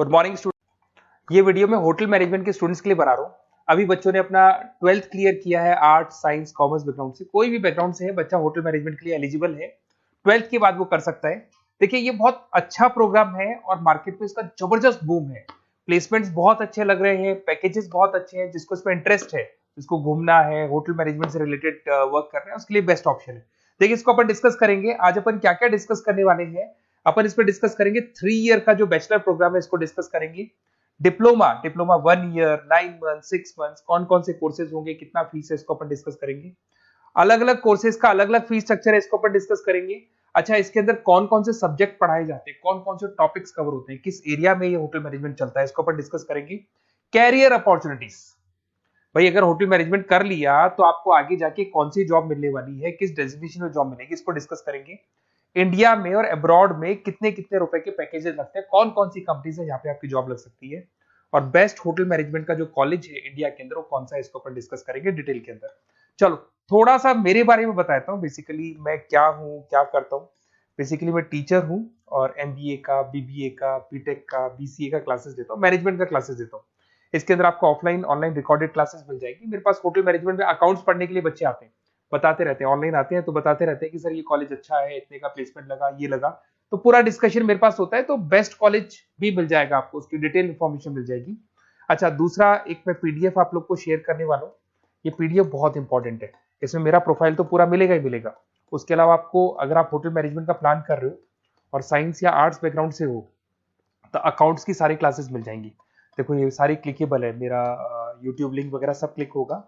Good morning student. ये video मैं hotel management के स्टूडेंट्स के लिए बना रहा हूँ। अभी बच्चों ने अपना 12th क्लियर किया है, आर्ट साइंस कॉमर्स बैकग्राउंड से, कोई भी बैकग्राउंड से है बच्चा होटल मैनेजमेंट के लिए एलिजिबल है। 12th के बाद वो कर सकता है। देखिए ये बहुत अच्छा प्रोग्राम है और मार्केट में इसका जबरदस्त बूम है। प्लेसमेंट्स बहुत अच्छे लग रहे हैं, पैकेजेस बहुत अच्छे हैं। जिसको इसमें इंटरेस्ट है, जिसको घूमना है, होटल मैनेजमेंट से रिलेटेड वर्क करना है, उसके लिए बेस्ट ऑप्शन है। देखिए इसको अपन डिस्कस करेंगे। आज अपन क्या क्या डिस्कस करने वाले हैं, अपन इस पर डिस्कस करेंगे 3 ईयर का जो बैचलर प्रोग्राम है इसको डिस्कस करेंगे। डिप्लोमा 1 ईयर, 9 मंथ, 6 मंथ, कौन कौन से कोर्सेज होंगे, कितना फीस है, इसको अपन डिस्कस करेंगे। अलग अलग कोर्सेज का अलग अलग फीस स्ट्रक्चर है, इसको अपन डिस्कस करेंगे। अच्छा, इसके अंदर कौन कौन से सब्जेक्ट पढ़ाए जाते हैं, कौन कौन से टॉपिक्स कवर होते हैं, किस एरिया में ये होटल मैनेजमेंट चलता है, इसको अपन डिस्कस करेंगे। कैरियर अपॉर्चुनिटीज, भाई अगर होटल मैनेजमेंट कर लिया तो आपको आगे जाके कौन सी जॉब मिलने वाली है, किस डेजिग्नेशन में जॉब मिलेगी, इसको डिस्कस करेंगे। इंडिया में और अब्रॉड में कितने कितने रुपए के पैकेजेस लगते हैं, कौन कौन सी कंपनीज है जहां पे आपकी जॉब लग सकती है, और बेस्ट होटल मैनेजमेंट का जो कॉलेज है इंडिया के अंदर वो कौन सा है, इसको अपन डिस्कस करेंगे डिटेल के अंदर। चलो थोड़ा सा मेरे बारे में बताता हूँ। बेसिकली मैं क्या हूँ, क्या करता हूँ। बेसिकली मैं टीचर हूँ और एमबीए का, बीबीए का, बीटेक का, बीसीए का क्लासेस देता हूँ, मैनेजमेंट का क्लासेस देता हूँ। इसके अंदर आपको ऑफलाइन ऑनलाइन रिकॉर्डेड क्लासेस मिल जाएगी। मेरे पास होटल मैनेजमेंट में अकाउंट्स पढ़ने के लिए बच्चे आते हैं, बताते रहते हैं, ऑनलाइन आते हैं तो बताते रहते हैं कि सर ये कॉलेज अच्छा है, इतने का प्लेसमेंट लगा, ये लगा। तो पूरा डिस्कशन मेरे पास होता है, तो बेस्ट कॉलेज भी मिल जाएगा आपको, उसकी डिटेल इंफॉर्मेशन मिल जाएगी। अच्छा, दूसरा एक मैं पीडीएफ आप लोग को शेयर करने वाला हूँ। ये पीडीएफ बहुत इंपॉर्टेंट है, इसमें मेरा प्रोफाइल तो पूरा मिलेगा ही मिलेगा। उसके अलावा आपको अगर आप होटल मैनेजमेंट का प्लान कर रहे हो और साइंस या आर्ट्स बैकग्राउंड से हो तो अकाउंट्स की सारी क्लासेस मिल जाएंगी। देखो ये सारी क्लिकेबल है, मेरा यूट्यूब लिंक वगैरह सब क्लिक होगा।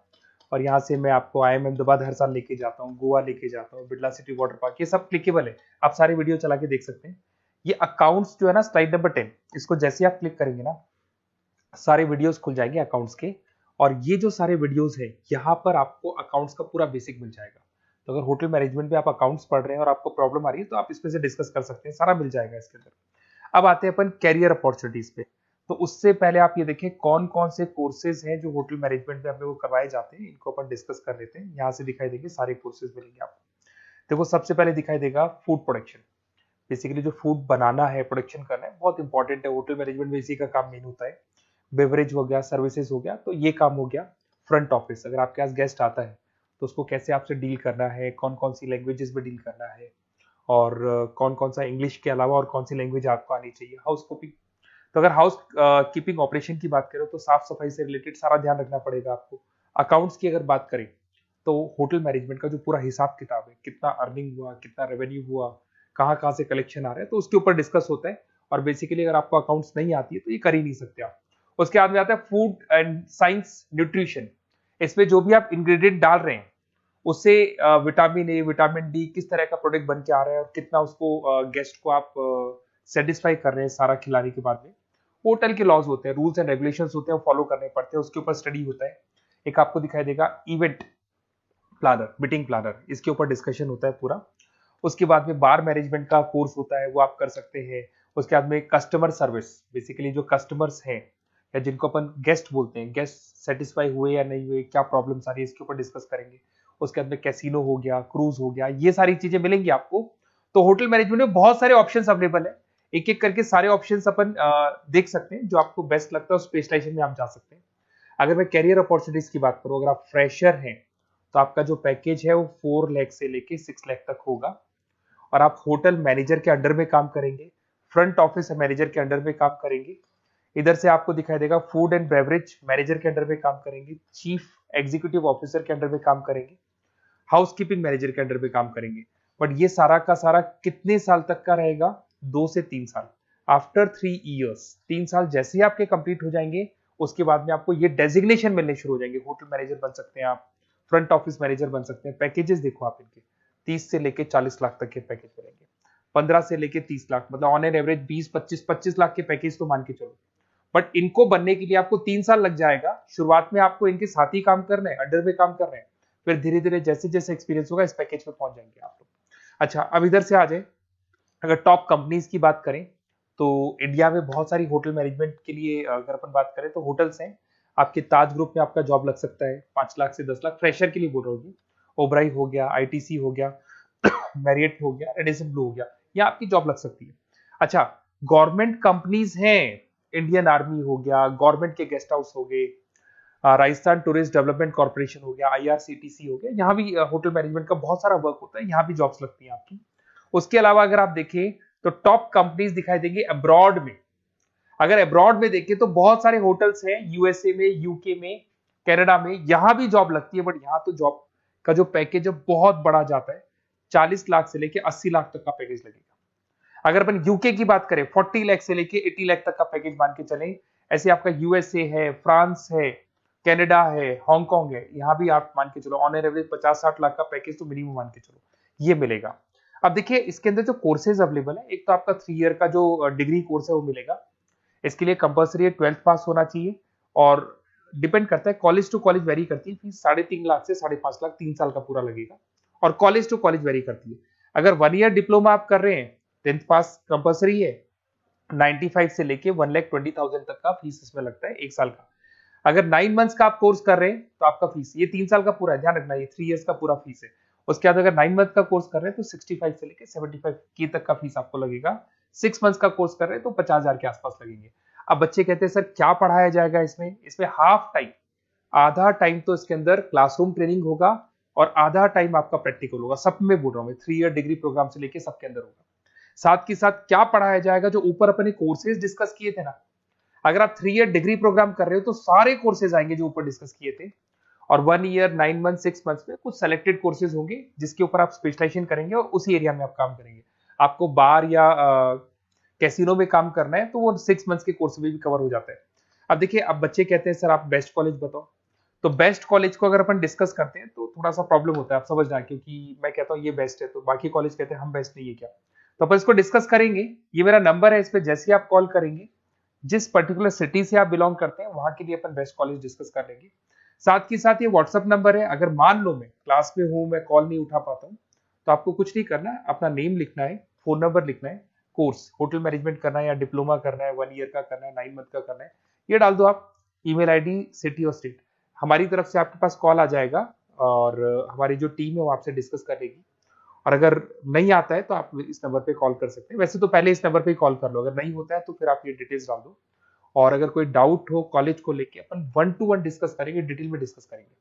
और यहाँ से मैं आपको IIM अहमदाबाद हर साल लेके जाता हूँ, गोवा लेके जाता हूँ, बिरला सिटी वाटर पार्क, ये सब क्लिकेबल है। आप सारी वीडियो चला के देख सकते हैं। ये अकाउंट्स जो है ना, स्लाइड नंबर 10, इसको जैसे आप क्लिक करेंगे ना सारे वीडियोस खुल जाएंगे अकाउंट्स के। और ये जो सारे वीडियोस है यहाँ पर आपको अकाउंट्स का पूरा बेसिक मिल जाएगा। तो अगर होटल मैनेजमेंट में आप अकाउंट्स पढ़ रहे हैं और आपको प्रॉब्लम आ रही है तो आप इसमें से डिस्कस कर सकते हैं, सारा मिल जाएगा इसके अंदर। अब आते हैं अपन कैरियर अपॉर्चुनिटीज पे। तो उससे पहले आप ये देखें कौन कौन से कोर्सेज हैं जो होटल मैनेजमेंट में अपने को करवाए जाते हैं, इनको अपन डिस्कस कर लेते हैं। यहाँ से दिखाई देंगे सारे कोर्सेज मिलेंगे आपको। देखो सबसे पहले दिखाई देगा फूड प्रोडक्शन। बेसिकली जो फूड बनाना है, प्रोडक्शन करना है, बहुत इंपॉर्टेंट है होटल मैनेजमेंट में, इसी का काम मेन होता है। बेवरेज हो गया, सर्विसेज हो गया, तो ये काम हो गया। फ्रंट ऑफिस, अगर आपके पास गेस्ट आता है तो उसको कैसे आपसे डील करना है, कौन कौन सी लैंग्वेजेस में डील करना है, और कौन कौन सा इंग्लिश के अलावा और कौन सी लैंग्वेज आपको आनी चाहिए। हाउस कीपिंग, तो अगर हाउस कीपिंग ऑपरेशन की बात करें तो साफ सफाई से रिलेटेड सारा ध्यान रखना पड़ेगा आपको। अकाउंट्स की अगर बात करें तो होटल मैनेजमेंट का जो पूरा हिसाब किताब है, कितना अर्निंग हुआ, कितना रेवेन्यू हुआ, कहाँ कहाँ से कलेक्शन आ रहा है, तो उसके ऊपर डिस्कस होता है। और बेसिकली अगर आपको अकाउंट्स नहीं आती है तो ये कर ही नहीं सकते आप। उसके बाद में आता है फूड एंड साइंस न्यूट्रिशन। इसमें जो भी आप इंग्रेडिएंट डाल रहे हैं उससे विटामिन ए, विटामिन डी, किस तरह का प्रोडक्ट बन के आ रहा है और कितना उसको गेस्ट को आप सेटिस्फाई कर रहे हैं सारा खिलाने के बाद में। होटल के लॉज होते हैं, रूल्स एंड रेगुलेशंस होते हैं, वो फॉलो करने पड़ते हैं, उसके ऊपर स्टडी होता है। एक आपको दिखाई देगा इवेंट प्लानर, मीटिंग प्लानर, इसके ऊपर डिस्कशन होता है पूरा। उसके बाद में बार मैनेजमेंट का कोर्स होता है, वो आप कर सकते हैं। उसके बाद में कस्टमर सर्विस, बेसिकली जो कस्टमर्स हैं या जिनको अपन गेस्ट बोलते हैं, गेस्ट सेटिस्फाई हुए या नहीं हुए, क्या प्रॉब्लम्स आ रही है, इसके ऊपर डिस्कस करेंगे। उसके बाद में कैसीनो हो गया, क्रूज हो गया, ये सारी चीजें मिलेंगी आपको। तो होटल मैनेजमेंट में बहुत सारे ऑप्शंस अवेलेबल है, एक एक करके सारे ऑप्शंस अपन देख सकते हैं। जो आपको बेस्ट लगता है उस स्पेशलाइजेशन में आप जा सकते हैं। अगर मैं कैरियर अपॉर्चुनिटीज की बात करूं, अगर आप फ्रेशर हैं तो आपका जो पैकेज है वो 4 लाख से लेके 6 लाख तक होगा। और आप होटल मैनेजर के अंडर में काम करेंगे, फ्रंट ऑफिस मैनेजर के अंडर में काम करेंगे। इधर से आपको दिखाई देगा फूड एंड बेवरेज मैनेजर के अंडर में काम करेंगे, चीफ एग्जीक्यूटिव ऑफिसर के अंडर में काम करेंगे, हाउसकीपिंग मैनेजर के अंडर में काम करेंगे। बट ये सारा का सारा कितने साल तक का रहेगा? 2 से 3 साल। आफ्टर 3 ईयर्स, 3 साल जैसे ही आपके कंप्लीट हो जाएंगे उसके बाद में आपको ये डेजिग्नेशन मिलने शुरू हो जाएंगे। होटल मैनेजर बन सकते हैं आप, फ्रंट ऑफिस मैनेजर बन सकते हैं। पैकेजेस देखो आप इनके, 30 से लेके 40 लाख तक के पैकेज मिलेंगे, 15 से लेके 30 लाख, मतलब ऑन एन एवरेज 20-25 लाख के पैकेज तो मान के चलो। बट इनको बनने के लिए आपको 3 साल लग जाएगा। शुरुआत में आपको इनके साथ ही काम करना है, अंडर में काम कर रहे हैं, फिर धीरे धीरे जैसे जैसे एक्सपीरियंस होगा इस पैकेज में पहुंच जाएंगे आप लोग। अच्छा, अब इधर से आ जाए, अगर टॉप कंपनीज की बात करें तो इंडिया में बहुत सारी होटल मैनेजमेंट के लिए अगर अपन बात करें तो होटल्स हैं। आपके ताज ग्रुप में आपका जॉब लग सकता है 5 लाख से 10 लाख, फ्रेशर के लिए बोल रहा हूँ। ओबराई हो गया, आईटीसी हो गया, मैरियट हो गया, रेडिसन ब्लू हो गया, ये आपकी जॉब लग सकती है। अच्छा, गवर्नमेंट कंपनीज हैं इंडियन आर्मी हो गया, गवर्नमेंट के गेस्ट हाउस हो गए, राजस्थान टूरिस्ट डेवलपमेंट कॉर्पोरेशन हो गया, आईआरसीटीसी हो गया, यहाँ भी होटल मैनेजमेंट का बहुत सारा वर्क होता है, यहाँ भी जॉब्स लगती हैं आपकी। उसके अलावा अगर आप देखें तो टॉप कंपनीज दिखाई देंगे अब्रॉड में। अगर अब्रॉड में देखें तो बहुत सारे होटल्स हैं यूएसए में, यूके में, कनाडा में, यहां भी जॉब लगती है, बट यहाँ तो जॉब का जो पैकेज है बहुत बड़ा जाता है, 40 लाख से लेके 80 लाख तक का पैकेज लगेगा। अगर अपन यूके की बात करें 40 लाख से लेके 80 लाख तक का पैकेज मान के चलें। ऐसे आपका यूएसए है, फ्रांस है, कनाडा है, हांगकांग है, यहाँ भी आप मान के चलो ऑन एन एवरेज 50-60 लाख का पैकेज तो मिनिमम मान के चलो ये मिलेगा। अब देखिए इसके अंदर जो कोर्सेज अवेलेबल है, एक तो आपका 3 ईयर का जो डिग्री कोर्स है वो मिलेगा। इसके लिए कंपलसरी 12th पास होना चाहिए, और डिपेंड करता है कॉलेज टू कॉलेज वेरी करती है फीस, 3.5 लाख से 5.5 लाख 3 साल का पूरा लगेगा, और कॉलेज टू कॉलेज वेरी करती है। अगर 1 ईयर डिप्लोमा आप कर रहे हैं, 10th पास कंपलसरी है, 95 से लेके 1,20,000 तक का फीस इसमें लगता है एक साल का। अगर 9 मंथ्स का आप कोर्स कर रहे हैं तो आपका फीस, ये 3 साल का पूरा है, ध्यान रखना, ये 3 इयर्स का पूरा फीस है। उसके बाद अगर 9 मंथ का कोर्स कर रहे हैं तो 65 से लेके 75 के तक का फीस आपको लगेगा। 6 मंथ्स का कोर्स कर रहे हैं तो 50,000 के आसपास लगेंगे। अब बच्चे कहते हैं सर क्या पढ़ाया जाएगा इसमें? इसमें हाफ टाइम, आधा टाइम तो इसके अंदर क्लासरूम ट्रेनिंग होगा और आधा टाइम आपका प्रैक्टिकल होगा। सब में बोल रहा हूं मैं, 3 ईयर डिग्री प्रोग्राम से लेके सबके अंदर होगा। साथ के साथ क्या पढ़ाया जाएगा, जो ऊपर अपने कोर्सेज डिस्कस किए थे ना, अगर आप 3 ईयर डिग्री प्रोग्राम कर रहे हो तो सारे कोर्सेज आएंगे जो ऊपर डिस्कस किए थे, और 1 ईयर, 9 मंथ, 6 मंथ्स में कुछ सेलेक्टेड कोर्सेज होंगे जिसके ऊपर आप स्पेशलाइजेशन करेंगे और उसी एरिया में आप काम करेंगे। आपको बार या कैसीनो में काम करना है तो वो 6 मंथ्स के कोर्स में भी कवर हो जाता है। अब देखिए, अब बच्चे कहते हैं सर आप बेस्ट कॉलेज बताओ, तो बेस्ट कॉलेज को अगर अपन डिस्कस करते हैं तो थोड़ा सा प्रॉब्लम होता है, आप समझना, क्योंकि मैं कहता हूँ ये बेस्ट है तो बाकी कॉलेज कहते हैं हम बेस्ट नहीं है क्या। तो अपन इसको डिस्कस करेंगे। ये मेरा नंबर है, इस पे जैसे ही आप कॉल करेंगे, जिस पर्टिकुलर सिटी से आप बिलोंग करते हैं वहां के लिए अपन बेस्ट कॉलेज डिस्कस कर लेंगे। साथ ही साथ ये व्हाट्सअप नंबर है, अगर मान लो मैं क्लास में हूं, मैं कॉल नहीं उठा पाता हूँ, तो आपको कुछ नहीं करना है, अपना नेम लिखना है, फोन नंबर लिखना है, कोर्स होटल मैनेजमेंट करना है या डिप्लोमा करना है, 1 ईयर का करना है, 9 मंथ का करना है, ये डाल दो आप, ईमेल आईडी, सिटी और स्टेट, हमारी तरफ से आपके पास कॉल आ जाएगा और हमारी जो टीम है वो आपसे डिस्कस कर लेगी। और अगर नहीं आता है तो आप इस नंबर पे कॉल कर सकते हैं, वैसे तो पहले इस नंबर पे कॉल कर लो, अगर नहीं होता है तो फिर आप ये डिटेल्स डाल दो। और अगर कोई डाउट हो कॉलेज को लेके, अपन 1-to-1 डिस्कस करेंगे, डिटेल में डिस्कस करेंगे।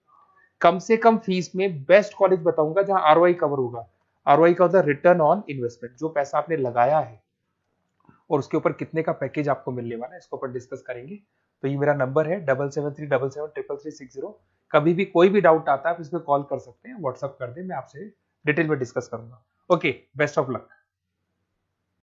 कम से कम फीस में बेस्ट कॉलेज बताऊंगा जहां आरओआई कवर होगा। आरओआई का होता है रिटर्न ऑन इन्वेस्टमेंट, जो पैसा आपने लगाया है और उसके ऊपर कितने का पैकेज आपको मिलने वाला है, इसको अपन डिस्कस करेंगे। तो ये मेरा नंबर है 7737733360। कभी भी कोई भी डाउट आता है आप इस पर कॉल कर सकते हैं, व्हाट्सअप कर दे, मैं आपसे डिटेल में डिस्कस करूंगा। Okay, best of luck.